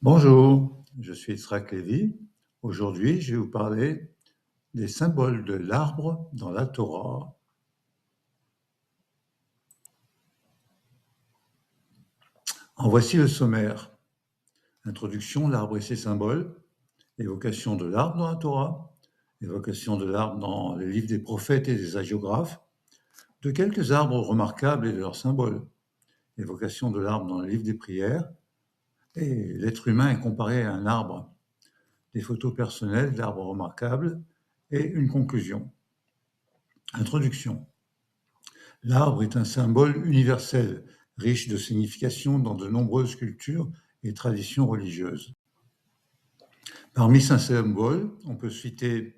Bonjour, je suis Yitzhak Lévy. Aujourd'hui, je vais vous parler des symboles de l'arbre dans la Torah. En voici le sommaire. Introduction, l'arbre et ses symboles, évocation de l'arbre dans la Torah, évocation de l'arbre dans les livres des prophètes et des hagiographes, de quelques arbres remarquables et de leurs symboles, évocation de l'arbre dans le livre des prières, et l'être humain est comparé à un arbre, des photos personnelles d'arbres remarquables et une conclusion. Introduction. L'arbre est un symbole universel, riche de significations dans de nombreuses cultures et traditions religieuses. Parmi ces symboles, on peut citer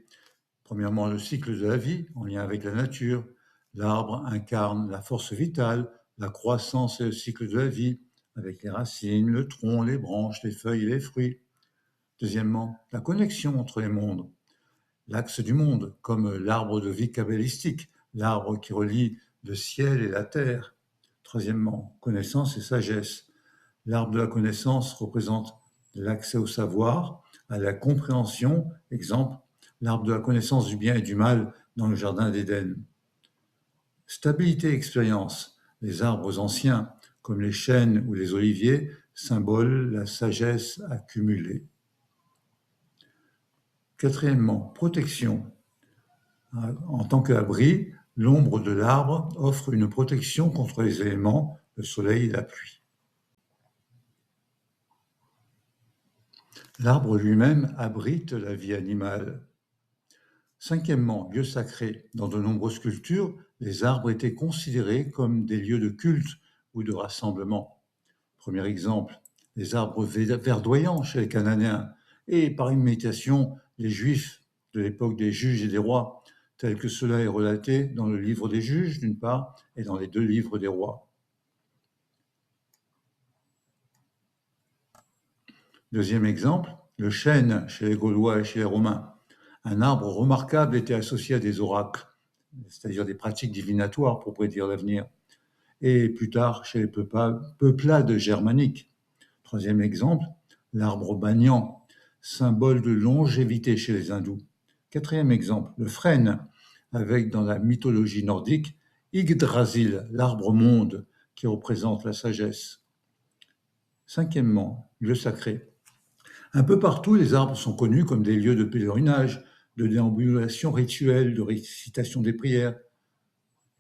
premièrement le cycle de la vie en lien avec la nature. L'arbre incarne la force vitale, la croissance et le cycle de la vie, avec les racines, le tronc, les branches, les feuilles et les fruits. Deuxièmement, la connexion entre les mondes. L'axe du monde, comme l'arbre de vie kabbalistique, l'arbre qui relie le ciel et la terre. Troisièmement, connaissance et sagesse. L'arbre de la connaissance représente l'accès au savoir, à la compréhension, exemple, l'arbre de la connaissance du bien et du mal dans le jardin d'Éden. Stabilité et expérience. Les arbres anciens, comme les chênes ou les oliviers, symbolent la sagesse accumulée. Quatrièmement, protection. En tant qu'abri, l'ombre de l'arbre offre une protection contre les éléments, le soleil et la pluie. L'arbre lui-même abrite la vie animale. Cinquièmement, lieu sacré. Dans de nombreuses cultures, les arbres étaient considérés comme des lieux de culte ou de rassemblement. Premier exemple, les arbres verdoyants chez les Cananéens et par imitation les Juifs de l'époque des juges et des rois, tel que cela est relaté dans le livre des juges d'une part et dans les deux livres des rois. Deuxième exemple, le chêne chez les Gaulois et chez les Romains. Un arbre remarquable était associé à des oracles, c'est-à-dire des pratiques divinatoires pour prédire l'avenir, et plus tard chez les peuplades germaniques. Troisième exemple, l'arbre banyan, symbole de longévité chez les hindous. Quatrième exemple, le frêne, avec dans la mythologie nordique Yggdrasil, l'arbre monde, qui représente la sagesse. Cinquièmement, le sacré. Un peu partout, les arbres sont connus comme des lieux de pèlerinage, de déambulation rituelle, de récitation des prières.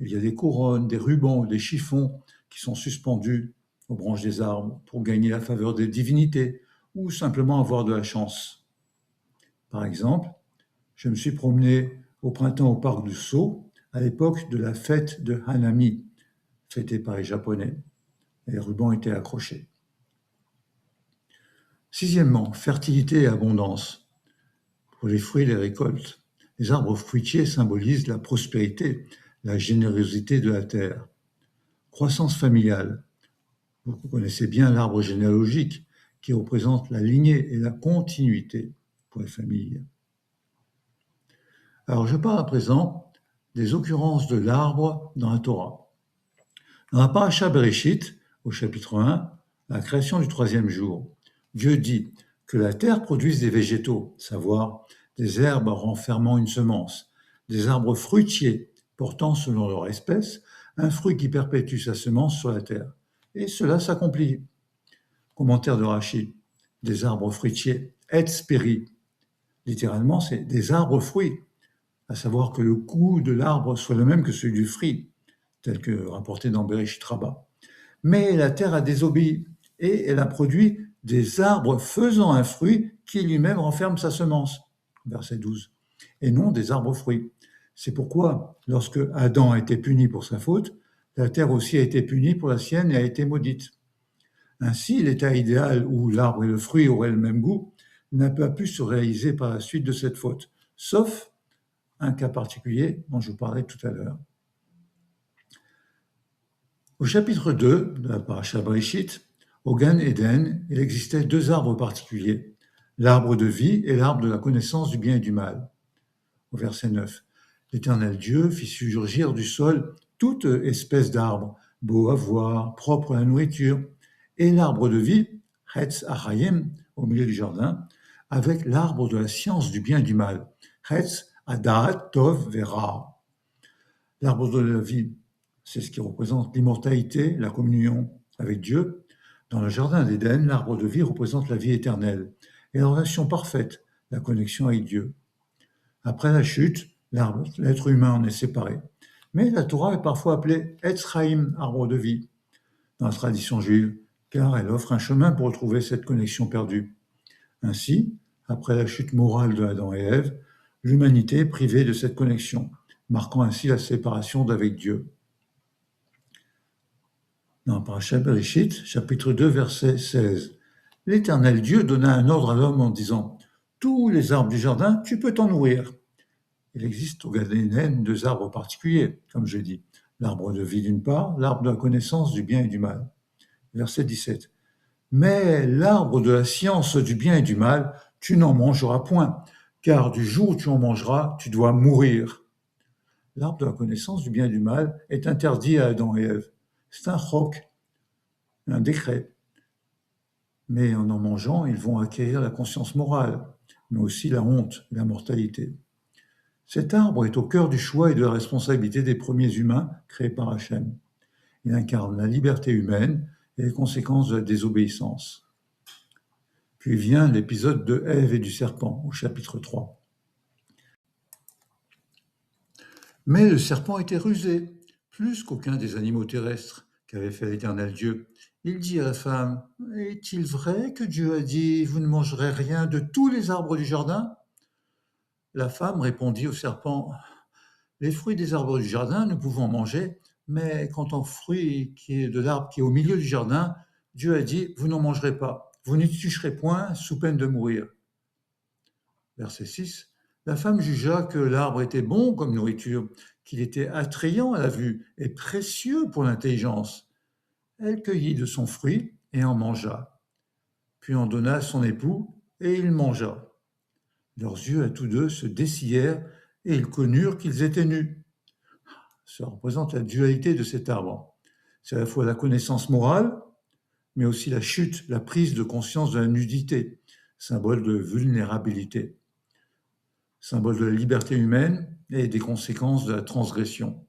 Il y a des couronnes, des rubans, des chiffons qui sont suspendus aux branches des arbres pour gagner la faveur des divinités ou simplement avoir de la chance. Par exemple, je me suis promené au printemps au parc du Sceau à l'époque de la fête de Hanami, fêtée par les Japonais. Les rubans étaient accrochés. Sixièmement, fertilité et abondance. Pour les fruits et les récoltes, les arbres fruitiers symbolisent la prospérité, la générosité de la terre. Croissance familiale. Vous connaissez bien l'arbre généalogique qui représente la lignée et la continuité pour les familles. Alors je parle à présent des occurrences de l'arbre dans la Torah. Dans la Paracha Bereshit, au chapitre 1, la création du troisième jour, Dieu dit que la terre produise des végétaux, savoir des herbes renfermant une semence, des arbres fruitiers portant selon leur espèce un fruit qui perpétue sa semence sur la terre. Et cela s'accomplit. Commentaire de Rachid, des arbres fruitiers, et spéri. Littéralement, c'est des arbres fruits, à savoir que le goût de l'arbre soit le même que celui du fruit, tel que rapporté dans Bereshit Rabbah. Mais la terre a désobéi et elle a produit des arbres faisant un fruit qui lui-même renferme sa semence, verset 12, et non des arbres fruits. C'est pourquoi, lorsque Adam a été puni pour sa faute, la terre aussi a été punie pour la sienne et a été maudite. Ainsi, l'état idéal où l'arbre et le fruit auraient le même goût n'a pas pu se réaliser par la suite de cette faute, sauf un cas particulier dont je vous parlerai tout à l'heure. Au chapitre 2 de la Paracha Bereshit, au Gan Eden, il existait deux arbres particuliers, l'arbre de vie et l'arbre de la connaissance du bien et du mal. Au verset 9, l'Éternel Dieu fit surgir du sol toute espèce d'arbre, beau à voir, propre à la nourriture, et l'arbre de vie, Hetz Achayim, au milieu du jardin, avec l'arbre de la science du bien et du mal, Hetz Adaat Tov Vera. L'arbre de la vie, c'est ce qui représente l'immortalité, la communion avec Dieu. Dans le jardin d'Éden, l'arbre de vie représente la vie éternelle et la relation parfaite, la connexion avec Dieu. Après la chute, l'être humain en est séparé. Mais la Torah est parfois appelée Etz Chaim, arbre de vie, dans la tradition juive, car elle offre un chemin pour retrouver cette connexion perdue. Ainsi, après la chute morale de Adam et Ève, l'humanité est privée de cette connexion, marquant ainsi la séparation d'avec Dieu. Dans Parashat Bereshit, chapitre 2, verset 16, l'Éternel Dieu donna un ordre à l'homme en disant « Tous les arbres du jardin, tu peux t'en nourrir. » Il existe au Gan Eden 2 arbres particuliers, comme je dis. L'arbre de vie d'une part, l'arbre de la connaissance du bien et du mal. Verset 17. Mais l'arbre de la science du bien et du mal, tu n'en mangeras point, car du jour où tu en mangeras, tu dois mourir. L'arbre de la connaissance du bien et du mal est interdit à Adam et Ève. C'est un chok, un décret. Mais en mangeant, ils vont acquérir la conscience morale, mais aussi la honte et la mortalité. Cet arbre est au cœur du choix et de la responsabilité des premiers humains créés par Hachem. Il incarne la liberté humaine et les conséquences de la désobéissance. Puis vient l'épisode de Ève et du serpent, au chapitre 3. Mais le serpent était rusé, plus qu'aucun des animaux terrestres qu'avait fait l'Éternel Dieu. Il dit à la femme, « Est-il vrai que Dieu a dit, vous ne mangerez rien de tous les arbres du jardin ?» La femme répondit au serpent, « Les fruits des arbres du jardin, nous pouvons en manger, mais quant au fruit qui est de l'arbre qui est au milieu du jardin, Dieu a dit, vous n'en mangerez pas, vous n'y toucherez point, sous peine de mourir. » Verset 6. La femme jugea que l'arbre était bon comme nourriture, qu'il était attrayant à la vue et précieux pour l'intelligence. Elle cueillit de son fruit et en mangea, puis en donna à son époux, et il mangea. Leurs yeux à tous deux se dessillèrent, et ils connurent qu'ils étaient nus. Ça représente la dualité de cet arbre. C'est à la fois la connaissance morale, mais aussi la chute, la prise de conscience de la nudité, symbole de vulnérabilité, symbole de la liberté humaine et des conséquences de la transgression.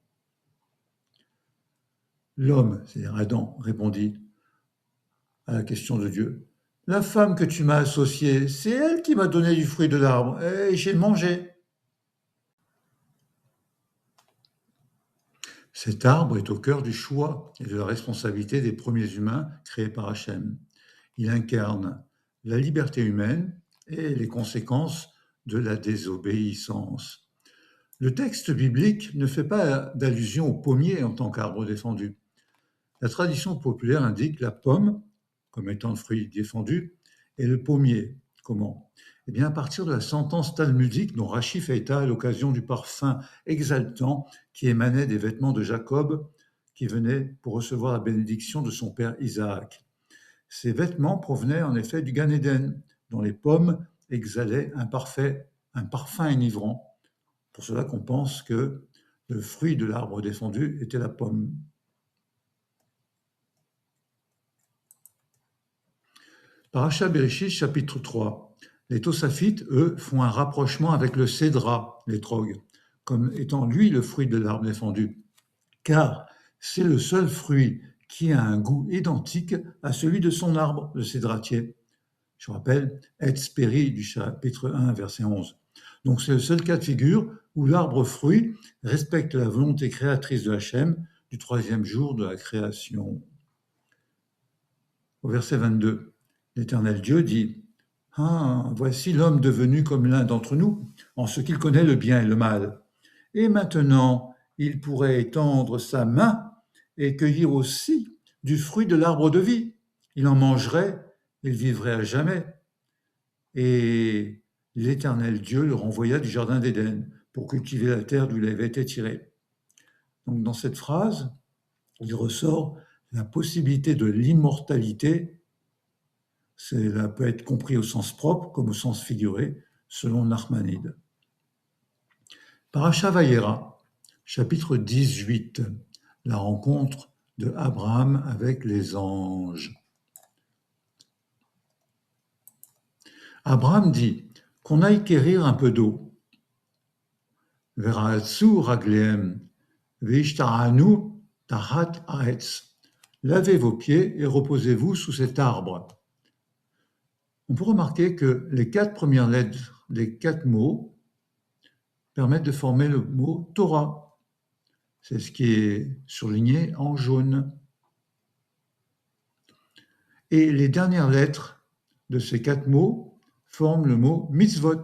L'homme, c'est-à-dire Adam, répondit à la question de Dieu. « La femme que tu m'as associée, c'est elle qui m'a donné du fruit de l'arbre, et j'ai mangé. » Cet arbre est au cœur du choix et de la responsabilité des premiers humains créés par Hachem. Il incarne la liberté humaine et les conséquences de la désobéissance. Le texte biblique ne fait pas d'allusion au pommier en tant qu'arbre défendu. La tradition populaire indique la pomme comme étant le fruit défendu et le pommier. Comment ? Eh bien, à partir de la sentence talmudique dont Rachi fait état à l'occasion du parfum exaltant qui émanait des vêtements de Jacob qui venait pour recevoir la bénédiction de son père Isaac. Ces vêtements provenaient en effet du Gan Eden, dont les pommes exhalaient un parfum enivrant. Pour cela qu'on pense que le fruit de l'arbre défendu était la pomme. Parashat Bereshit, chapitre 3. Les Tosafites, eux, font un rapprochement avec le cédra, l'étrog, comme étant lui le fruit de l'arbre défendu, car c'est le seul fruit qui a un goût identique à celui de son arbre, le cédratier. Je rappelle, Etz Peri du chapitre 1, verset 11. Donc c'est le seul cas de figure où l'arbre fruit respecte la volonté créatrice de Hachem du troisième jour de la création. Au verset 22, l'Éternel Dieu dit « Ah, voici l'homme devenu comme l'un d'entre nous, en ce qu'il connaît le bien et le mal. Et maintenant, il pourrait étendre sa main et cueillir aussi du fruit de l'arbre de vie. Il en mangerait, il vivrait à jamais. » Et l'Éternel Dieu le renvoya du jardin d'Éden pour cultiver la terre d'où il avait été tiré. Donc dans cette phrase, il ressort la possibilité de l'immortalité. Cela peut être compris au sens propre comme au sens figuré, selon Nachmanide. Parashat Vayera, chapitre 18, la rencontre de Abraham avec les anges. Abraham dit qu'on aille quérir un peu d'eau. Vera'atsu raglehem, ve'ishtaranu tahat ha'etz. Lavez vos pieds et reposez-vous sous cet arbre. On peut remarquer que les 4 premières lettres des 4 mots permettent de former le mot Torah. C'est ce qui est surligné en jaune. Et les dernières lettres de ces 4 mots forment le mot mitzvot.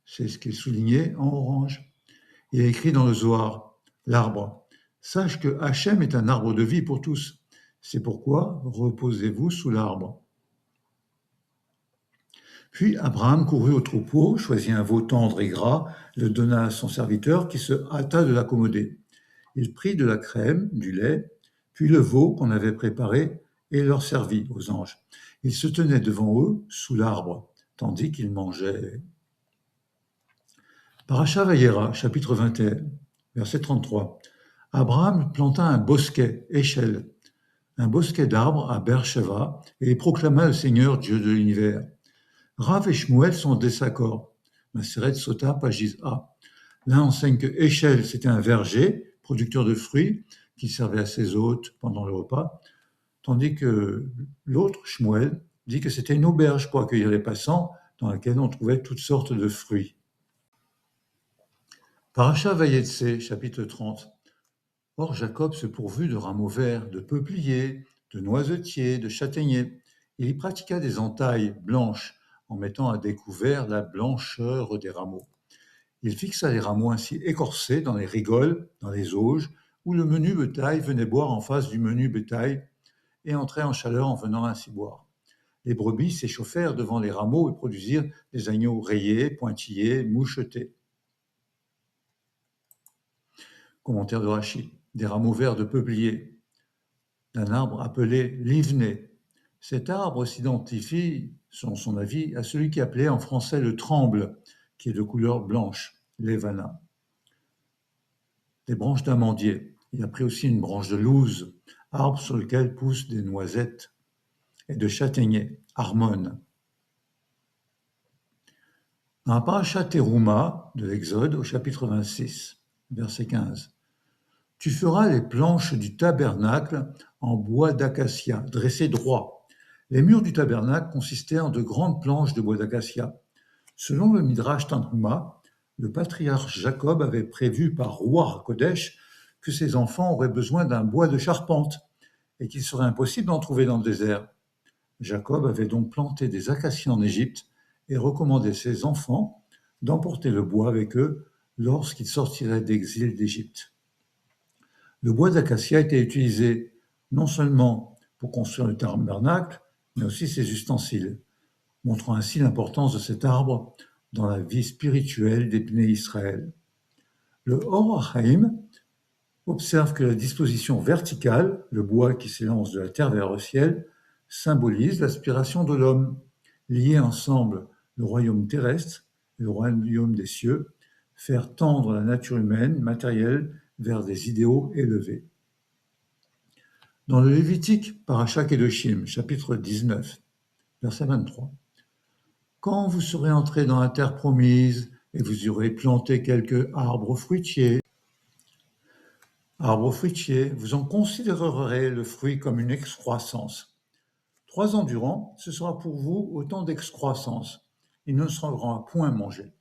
C'est ce qui est souligné en orange. Il est écrit dans le Zohar, l'arbre. Sache que Hachem est un arbre de vie pour tous. C'est pourquoi reposez-vous sous l'arbre. Puis Abraham courut au troupeau, choisit un veau tendre et gras, le donna à son serviteur qui se hâta de l'accommoder. Il prit de la crème, du lait, puis le veau qu'on avait préparé et leur servit aux anges. Il se tenait devant eux sous l'arbre, tandis qu'ils mangeaient. Parasha Vayera, chapitre 21, verset 33. Abraham planta un bosquet, Échelle, un bosquet d'arbres à Beersheva, et il proclama le Seigneur, Dieu de l'univers. Rav et Shmuel sont en désaccord. Maseret Sota, page 10a. L'un enseigne que Échelle, c'était un verger, producteur de fruits, qui servait à ses hôtes pendant le repas, tandis que l'autre, Shmuel, dit que c'était une auberge pour accueillir les passants, dans laquelle on trouvait toutes sortes de fruits. Parasha Vayetse, chapitre 30. Or Jacob se pourvut de rameaux verts, de peupliers, de noisetiers, de châtaigniers. Il y pratiqua des entailles blanches, en mettant à découvert la blancheur des rameaux. Il fixa les rameaux ainsi écorcés dans les rigoles, dans les auges, où le menu bétail venait boire en face du menu bétail et entrait en chaleur en venant ainsi boire. Les brebis s'échauffèrent devant les rameaux et produisirent des agneaux rayés, pointillés, mouchetés. Commentaire de Rachi. Des rameaux verts de peuplier, d'un arbre appelé livné. Cet arbre s'identifie, selon son avis, à celui qui appelait en français le tremble, qui est de couleur blanche, l'Evana. Des branches d'amandier. Il a pris aussi une branche de louze, arbre sur lequel poussent des noisettes, et de châtaignier, harmone. Dans la paracha Teruma de l'Exode, au chapitre 26, verset 15, « Tu feras les planches du tabernacle en bois d'acacia, dressées droit. Les murs du tabernacle consistaient en de grandes planches de bois d'acacia. Selon le Midrash Tanhuma, le patriarche Jacob avait prévu par Roi Kodesh que ses enfants auraient besoin d'un bois de charpente et qu'il serait impossible d'en trouver dans le désert. Jacob avait donc planté des acacias en Égypte et recommandé ses enfants d'emporter le bois avec eux lorsqu'ils sortiraient d'exil d'Égypte. Le bois d'acacia était utilisé non seulement pour construire le tabernacle, mais aussi ses ustensiles, montrant ainsi l'importance de cet arbre dans la vie spirituelle des Bnei Israël. Le Or HaChaim observe que la disposition verticale, le bois qui s'élance de la terre vers le ciel, symbolise l'aspiration de l'homme, lier ensemble le royaume terrestre et le royaume des cieux, faire tendre la nature humaine, matérielle, vers des idéaux élevés. Dans le Lévitique, Parasha Kedoshim, chapitre 19, verset 23, « Quand vous serez entrés dans la terre promise et vous y aurez planté quelques arbres fruitiers, vous en considérerez le fruit comme une excroissance. 3 ans durant, ce sera pour vous autant d'excroissance. Il ne sera point mangé.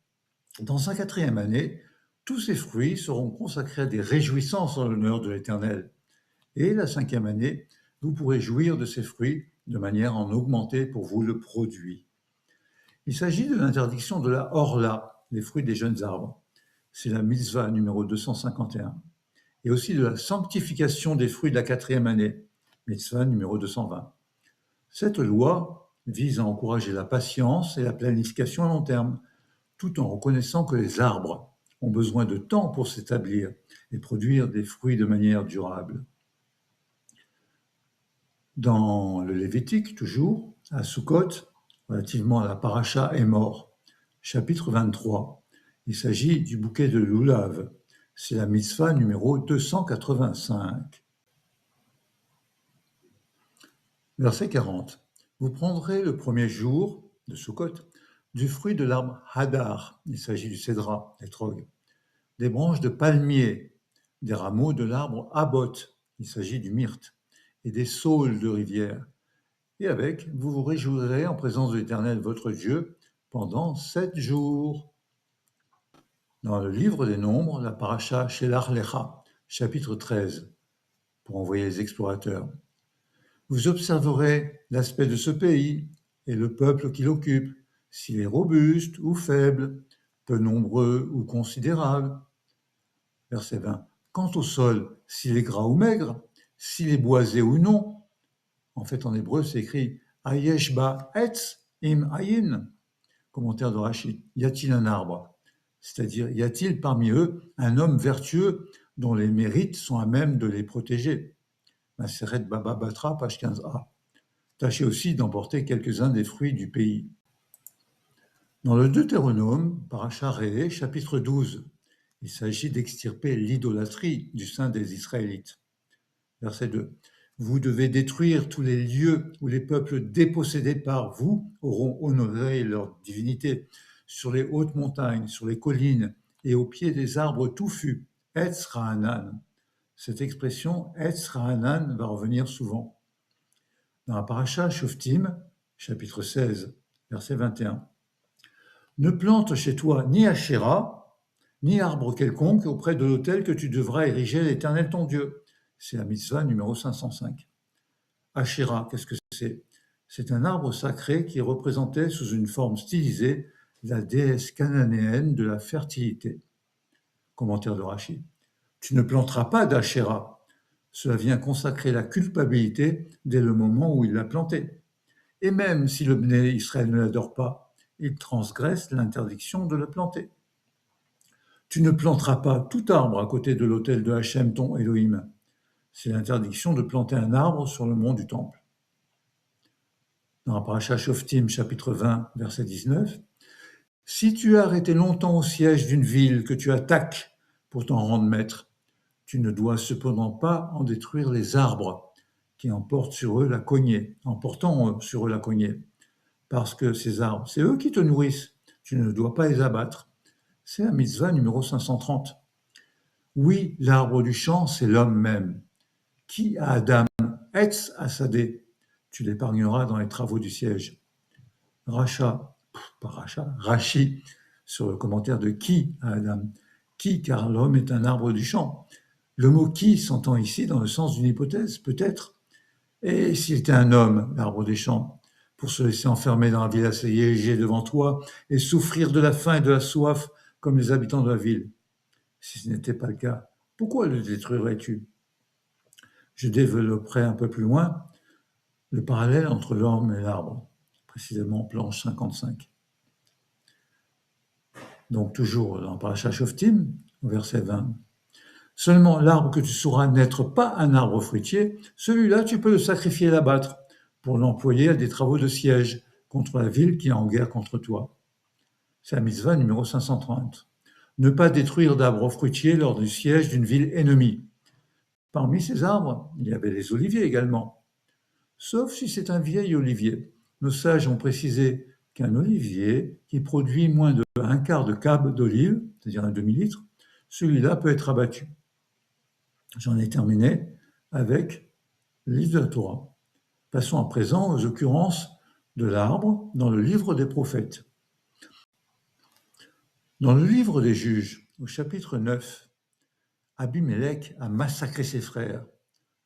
Dans sa 4e année, tous ces fruits seront consacrés à des réjouissances en l'honneur de l'Éternel. Et la 5e année, vous pourrez jouir de ces fruits de manière à en augmenter pour vous le produit. » Il s'agit de l'interdiction de la orla, les fruits des jeunes arbres. C'est la mitzvah numéro 251. Et aussi de la sanctification des fruits de la 4e année, mitzvah numéro 220. Cette loi vise à encourager la patience et la planification à long terme, tout en reconnaissant que les arbres ont besoin de temps pour s'établir et produire des fruits de manière durable. Dans le Lévitique, toujours, à Sukkot, relativement à la paracha Émor, chapitre 23, il s'agit du bouquet de loulav. C'est la mitzvah numéro 285. Verset 40. Vous prendrez le premier jour de Sukkot du fruit de l'arbre hadar, il s'agit du cédra, l'étrog, des branches de palmier, des rameaux de l'arbre abot, il s'agit du myrte, et des saules de rivière. Et avec, vous vous réjouirez en présence de l'Éternel votre Dieu pendant 7 jours. Dans le livre des Nombres, la paracha Shelach Lecha, chapitre 13, pour envoyer les explorateurs. Vous observerez l'aspect de ce pays et le peuple qui l'occupe, s'il est robuste ou faible, peu nombreux ou considérable. Verset 20. Quant au sol, s'il est gras ou maigre, s'il est boisé ou non, en fait en hébreu c'est écrit Ayesh ba etz im ayin, commentaire de Rachid, y a-t-il un arbre? C'est-à-dire, y a-t-il parmi eux un homme vertueux dont les mérites sont à même de les protéger? Maseret Baba Batra, page 15a. Tâchez aussi d'emporter quelques-uns des fruits du pays. Dans le Deutéronome, paracha Ré, chapitre 12, il s'agit d'extirper l'idolâtrie du sein des Israélites. Verset 2. Vous devez détruire tous les lieux où les peuples dépossédés par vous auront honoré leur divinité, sur les hautes montagnes, sur les collines et au pied des arbres touffus. Etz Ra'anan. Cette expression Etz Ra'anan va revenir souvent. Dans la paracha Shoftim, chapitre 16, verset 21. Ne plante chez toi ni Ashéra, ni arbre quelconque auprès de l'autel que tu devras ériger à l'Éternel ton Dieu. C'est la mitzvah numéro 505. Ashéra, qu'est-ce que c'est? C'est un arbre sacré qui représentait sous une forme stylisée la déesse cananéenne de la fertilité. Commentaire de Rachid. Tu ne planteras pas d'Ashéra. Cela vient consacrer la culpabilité dès le moment où il l'a planté. Et même si le Bné Israël ne l'adore pas, il transgresse l'interdiction de le planter. Tu ne planteras pas tout arbre à côté de l'autel de Hachem, ton Elohim. C'est l'interdiction de planter un arbre sur le mont du temple. Dans la paracha Shoftim, chapitre 20, verset 19, « Si tu as arrêté longtemps au siège d'une ville que tu attaques pour t'en rendre maître, tu ne dois cependant pas en détruire les arbres qui emportent sur eux la cognée, parce que ces arbres, c'est eux qui te nourrissent, tu ne dois pas les abattre. » C'est la mitzvah numéro 530. Oui, l'arbre du champ, c'est l'homme même. Qui a Adam, Etz Asadé, tu l'épargneras dans les travaux du siège. Rachi, sur le commentaire de qui à Adam. Qui, car l'homme est un arbre du champ. Le mot qui s'entend ici dans le sens d'une hypothèse, peut-être. Et s'il était un homme, l'arbre des champs, pour se laisser enfermer dans la ville assiégée devant toi et souffrir de la faim et de la soif comme les habitants de la ville? Si ce n'était pas le cas, pourquoi le détruirais-tu? Je développerai un peu plus loin le parallèle entre l'homme et l'arbre, précisément planche 55. Donc toujours dans Parashat Shoftim, au verset 20. Seulement l'arbre que tu sauras n'être pas un arbre fruitier, celui-là tu peux le sacrifier et l'abattre pour l'employer à des travaux de siège contre la ville qui est en guerre contre toi. C'est la mitzvah numéro 530. Ne pas détruire d'arbres fruitiers lors du siège d'une ville ennemie. Parmi ces arbres, il y avait les oliviers également. Sauf si c'est un vieil olivier. Nos sages ont précisé qu'un olivier qui produit moins de un quart de cab d'olive, c'est-à-dire un demi-litre, celui-là peut être abattu. J'en ai terminé avec le livre de la Torah. Passons à présent aux occurrences de l'arbre dans le livre des prophètes. Dans le livre des juges, au chapitre 9, Abimélec a massacré ses frères,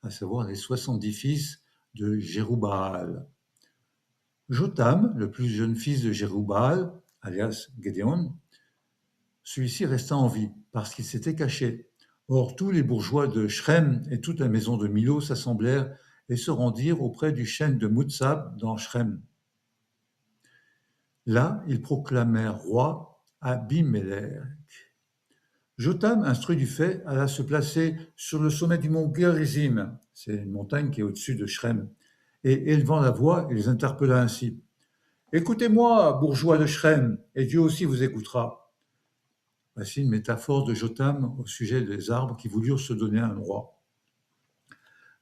à savoir les 70 fils de Jérubaal. Jotam, le plus jeune fils de Jérubaal, alias Gédéon, celui-ci resta en vie parce qu'il s'était caché. Or, tous les bourgeois de Shrem et toute la maison de Milo s'assemblèrent et se rendirent auprès du chêne de Moutsab dans Shrem. Là, ils proclamèrent roi Abimélec. Jotam, instruit du fait, alla se placer sur le sommet du mont Gerizim, c'est une montagne qui est au-dessus de Shrem, et élevant la voix, il les interpella ainsi. « Écoutez-moi, bourgeois de Shrem, et Dieu aussi vous écoutera. » Voici une métaphore de Jotam au sujet des arbres qui voulurent se donner un roi.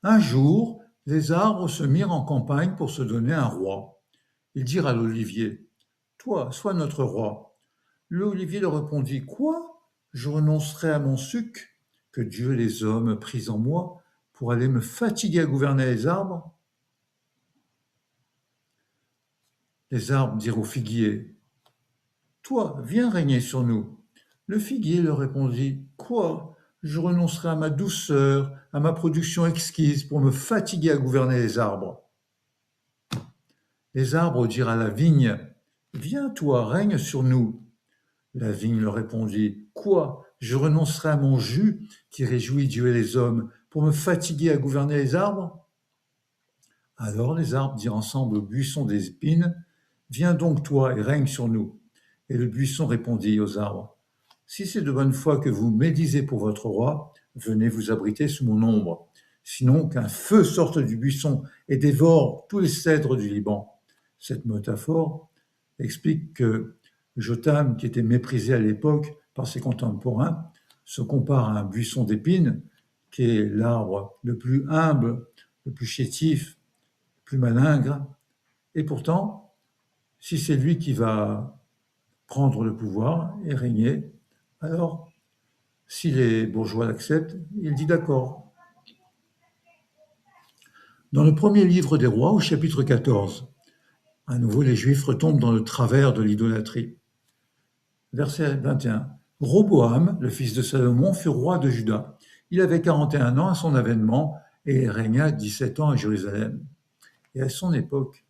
Un jour, les arbres se mirent en campagne pour se donner un roi. Ils dirent à l'olivier, « toi, sois notre roi. L'olivier leur répondit, quoi? Je renoncerai à mon suc que Dieu et les hommes pris en moi pour aller me fatiguer à gouverner les arbres? Les arbres dirent au figuier, toi, viens régner sur nous. Le figuier leur répondit, quoi? Je renoncerai à ma douceur, à ma production exquise pour me fatiguer à gouverner les arbres. Les arbres dirent à la vigne, viens toi, règne sur nous. La vigne leur répondit, quoi? Je renoncerai à mon jus qui réjouit Dieu et les hommes pour me fatiguer à gouverner les arbres? Alors les arbres dirent ensemble au buisson des épines, viens donc toi et règne sur nous. Et le buisson répondit aux arbres, si c'est de bonne foi que vous médisez pour votre roi, venez vous abriter sous mon ombre. Sinon qu'un feu sorte du buisson et dévore tous les cèdres du Liban. Cette métaphore explique que Jotham, qui était méprisé à l'époque par ses contemporains, se compare à un buisson d'épines, qui est l'arbre le plus humble, le plus chétif, le plus malingre. Et pourtant, si c'est lui qui va prendre le pouvoir et régner, alors, si les bourgeois l'acceptent, il dit d'accord. Dans le premier livre des rois, au chapitre 14, à nouveau les Juifs retombent dans le travers de l'idolâtrie. Verset 21. Roboam, le fils de Salomon, fut roi de Juda. Il avait 41 ans à son avènement et régna 17 ans à Jérusalem. Et à son époque,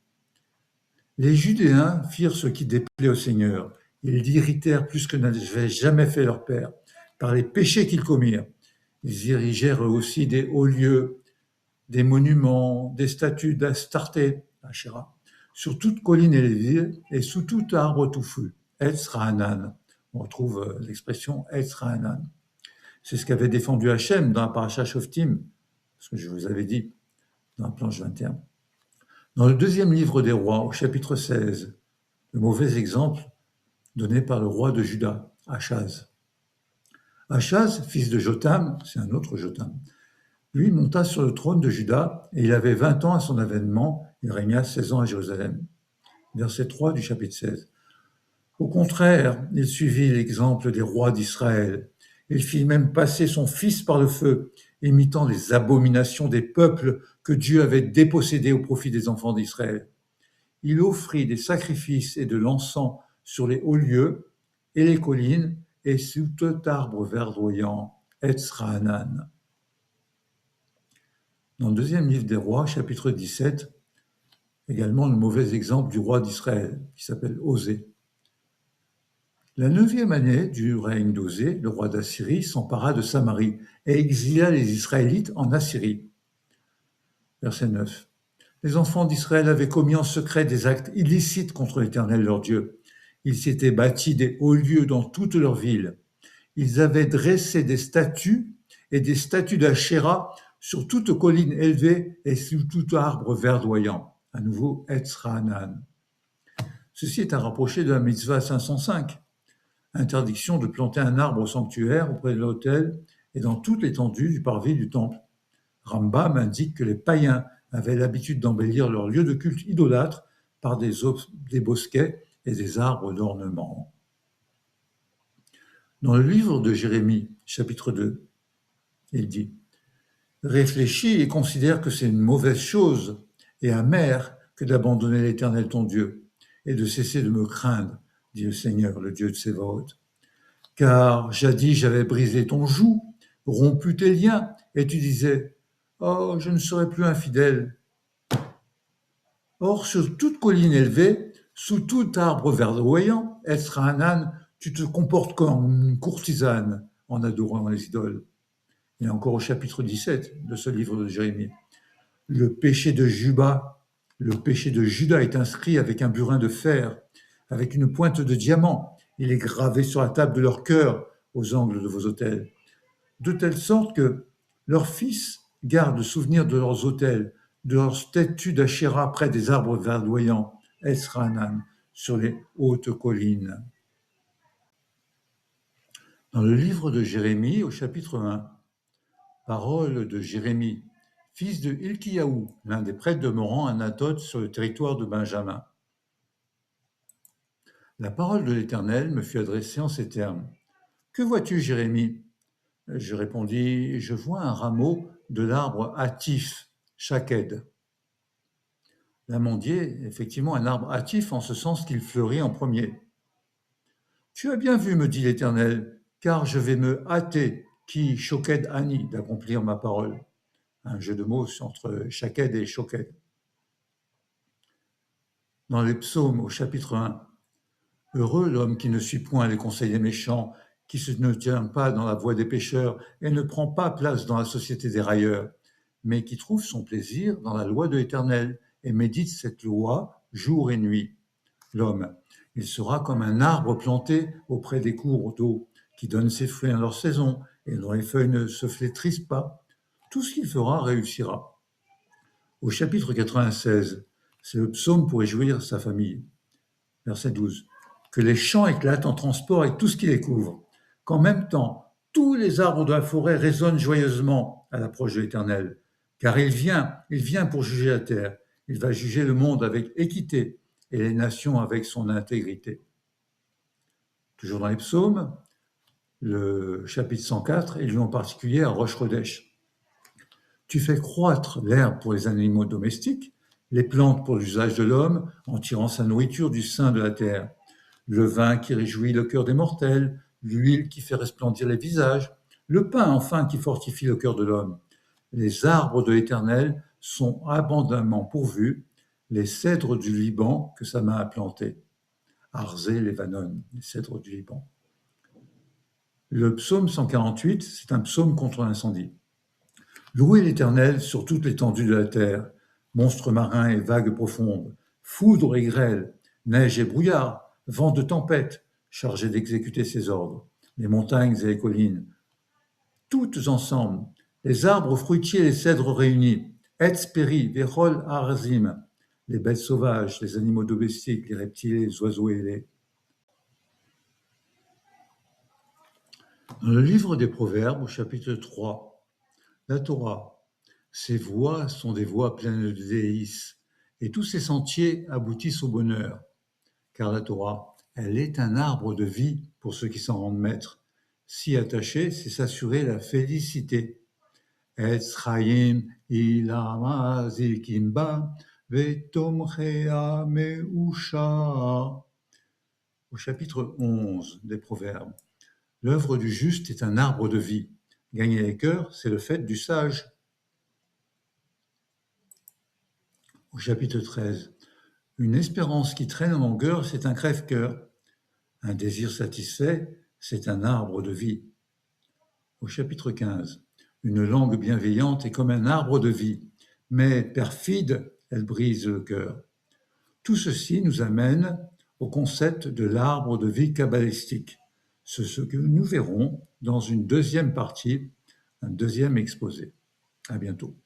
les Judéens firent ce qui déplaît au Seigneur. Ils l'irritèrent plus que n'avaient jamais fait leur père, par les péchés qu'ils commirent. Ils érigèrent aussi des hauts lieux, des monuments, des statues d'Astarté, Asherah, sur toute colline élevée et sous tout arbre touffu, Etz Ra'anan. On retrouve l'expression Etz Ra'anan. C'est ce qu'avait défendu Hachem dans la paracha Shoftim, ce que je vous avais dit dans la planche 21. Dans le deuxième livre des rois, au chapitre 16, le mauvais exemple donné par le roi de Juda, Achaz. Achaz, fils de Jotham, c'est un autre Jotham, lui monta sur le trône de Juda et il avait 20 ans à son avènement, il régna 16 ans à Jérusalem. Verset 3 du chapitre 16. Au contraire, il suivit l'exemple des rois d'Israël. Il fit même passer son fils par le feu, imitant les abominations des peuples que Dieu avait dépossédés au profit des enfants d'Israël. Il offrit des sacrifices et de l'encens sur les hauts lieux et les collines et sous tout arbre verdoyant, Etz Ra'anan. Dans le deuxième livre des rois, chapitre 17, également le mauvais exemple du roi d'Israël, qui s'appelle Osée. La 9e année du règne d'Osée, le roi d'Assyrie s'empara de Samarie et exila les Israélites en Assyrie. Verset 9. Les enfants d'Israël avaient commis en secret des actes illicites contre l'Éternel leur Dieu. Ils s'étaient bâtis des hauts lieux dans toutes leurs villes. Ils avaient dressé des statues et des statues d'Ashéra sur toute colline élevée et sous tout arbre verdoyant. À nouveau, Etz Ra'anan. Ceci est à rapprocher de la mitzvah 505. Interdiction de planter un arbre au sanctuaire auprès de l'autel et dans toute l'étendue du parvis du temple. Rambam indique que les païens avaient l'habitude d'embellir leur lieu de culte idolâtre par des bosquets et des arbres d'ornement. Dans le livre de Jérémie, chapitre 2, il dit « Réfléchis et considère que c'est une mauvaise chose et amère que d'abandonner l'Éternel ton Dieu et de cesser de me craindre, dit le Seigneur, le Dieu de Sébaot. Car jadis j'avais brisé ton joug, rompu tes liens, et tu disais « Oh, je ne serai plus infidèle ». Or, sur toute colline élevée, sous tout arbre verdoyant, Etz Ra'anan, tu te comportes comme une courtisane en adorant les idoles. Et encore au chapitre 17 de ce livre de Jérémie. Le péché de Juda est inscrit avec un burin de fer, avec une pointe de diamant. Il est gravé sur la table de leur cœur, aux angles de vos autels. De telle sorte que leurs fils gardent souvenir de leurs autels, de leurs statues d'Ashéra près des arbres verdoyants, Etz Ra'anan, sur les hautes collines. Dans le livre de Jérémie, au chapitre 1, parole de Jérémie, fils de Hilkiyahu, l'un des prêtres demeurant à Anatot sur le territoire de Benjamin. La parole de l'Éternel me fut adressée en ces termes. Que vois-tu, Jérémie? Je répondis, je vois un rameau de l'arbre hâtif, chaked. L'amandier, effectivement, un arbre hâtif en ce sens qu'il fleurit en premier. Tu as bien vu, me dit l'Éternel, car je vais me hâter, qui choked ani, d'accomplir ma parole. Un jeu de mots entre chaked et choked. Dans les psaumes au chapitre 1, heureux l'homme qui ne suit point les conseils des méchants, qui ne tient pas dans la voie des pécheurs et ne prend pas place dans la société des railleurs, mais qui trouve son plaisir dans la loi de l'Éternel et médite cette loi jour et nuit. L'homme, il sera comme un arbre planté auprès des cours d'eau, qui donne ses fruits en leur saison et dont les feuilles ne se flétrissent pas. Tout ce qu'il fera réussira. Au chapitre 96, c'est le psaume pour réjouir sa famille. Verset 12. Que les champs éclatent en transport et tout ce qui les couvre, qu'en même temps, tous les arbres de la forêt résonnent joyeusement à l'approche de l'Éternel, car il vient pour juger la terre, il va juger le monde avec équité et les nations avec son intégrité. Toujours dans les psaumes, le chapitre 104 est lu en particulier à Rosh-Chodesh. Tu fais croître l'herbe pour les animaux domestiques, les plantes pour l'usage de l'homme, en tirant sa nourriture du sein de la terre. Le vin qui réjouit le cœur des mortels, l'huile qui fait resplendir les visages, le pain enfin qui fortifie le cœur de l'homme. Les arbres de l'Éternel sont abondamment pourvus, les cèdres du Liban que sa main a plantés. Arzé, Lévanon, les cèdres du Liban. Le psaume 148, c'est un psaume contre l'incendie. Louez l'Éternel sur toute l'étendue de la terre, monstres marins et vagues profondes, foudre et grêle, neige et brouillard, vent de tempête, chargés d'exécuter ses ordres, les montagnes et les collines, toutes ensemble, les arbres fruitiers et les cèdres réunis, Etz Peri, Vechol Arzim, les bêtes sauvages, les animaux domestiques, les reptiles, les oiseaux ailés. Dans le livre des Proverbes, au chapitre 3, la Torah, ses voies sont des voies pleines de délices, et tous ses sentiers aboutissent au bonheur. Car la Torah, elle est un arbre de vie pour ceux qui s'en rendent maîtres. S'y attacher, c'est s'assurer la félicité. Etz Chaim ilama zikimba vetomchea meusha. Au chapitre 11 des Proverbes, l'œuvre du juste est un arbre de vie. Gagner les cœurs, c'est le fait du sage. Au chapitre 13, une espérance qui traîne en longueur, c'est un crève-cœur. Un désir satisfait, c'est un arbre de vie. Au chapitre 15, une langue bienveillante est comme un arbre de vie, mais perfide, elle brise le cœur. Tout ceci nous amène au concept de l'arbre de vie kabbalistique. C'est ce que nous verrons dans une deuxième partie, un deuxième exposé. À bientôt.